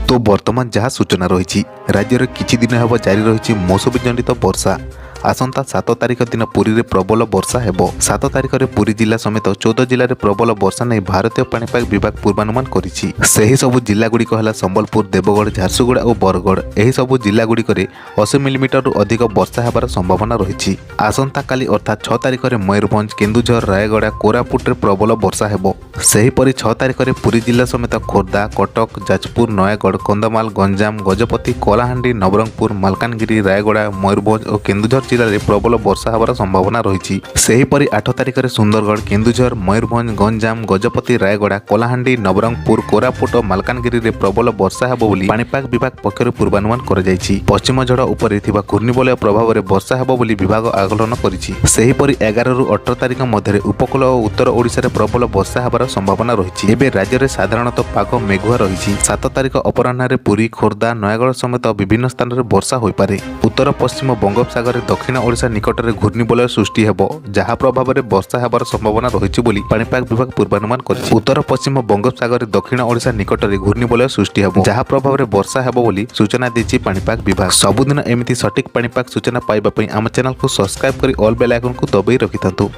तो बर्तमान जहाँ सूचना रही राज्य में किछि दिन हेब जारी रही मौसुमी जनित वर्षा। आसंता 7 तारिख दिन पुरी में प्रबल वर्षा हेब। 7 तारिख में पुरी जिला समेत 14 जिले में प्रबल वर्षा नहीं भारतीय पाणीपाग विभाग पूर्वानुमान करिछि। सेही सबु जिलागुड़िक है संबलपुर, देवगढ़, झारसुगुड़ा और बरगढ़। एही सबु जिलागुड़िक 80 मिलीमीटर रु अधिक वर्षा हेबार संभावना रही। आसंता काली अर्थात 6 तारिख में मयूरभंज, केन्दुझर, रायगड़ा, कोरापुट में प्रबल वर्षा हेब। सेहीपरि 6 तारिख में पुरी जिला समेत खोर्धा, कटक, जाजपुर, नयागढ़, कंधमाल, गंजाम, गजपति, कलाहांडी, नवरंगपुर, मालकानगिरी, रायगड़ा, मयूरभंज और केन्दुझर जिले में प्रबल वर्षा होबार संभावना रही। सेहीपरि 8 तारिख में सुंदरगढ़, केन्दुझर, मयूरभंज, गंजाम, गजपति, रायगड़ा, कलाहांडी, नवरंगपुर, कोरापुट और मालकानगिरी में प्रबल वर्षा हेब बोली पाणीपाग विभाग पक्षरु पूर्वानुमान कराଯାଇଛି। पश्चिम झड़ उपरे थिबा घूर्णिबलय प्रभाव में वर्षा हेब बोली विभाग आकलन करिछि। सेहीपरि 11 रु 18 तारिख मध्य उपकूल और उत्तर ओडिशा रे प्रबल वर्षा हेबार संभावना रही। एबे राज्य में साधारणतः पाग मेघुआ रही। 7 तारिख अपराह्न पुरी, खोर्धा, नयागढ़ समेत विभिन्न स्थान में वर्षा होइपारे। उत्तर पश्चिम बंगोपसागर दक्षिण ओडिशा निकट में घूर्णिबलय सृष्टि हेब, जहा प्रभाव में वर्षा हेबार संभावना रही बोली पाणीपाग विभाग पूर्वानुमान करिछि। उत्तर पश्चिम बंगोपसागर दक्षिण ओडिशा निकट में घूर्णिबलय सृष्टि हेब, जहा प्रभाव में वर्षा हेब बोली सूचना देछि पाणीपाग विभाग। सबुदिन एमिति सटीक पाणीपाग सूचना पाइबा पई आम चैनल को सब्सक्राइब करी ऑल बेल आइकन को दबाई रखिथांतु।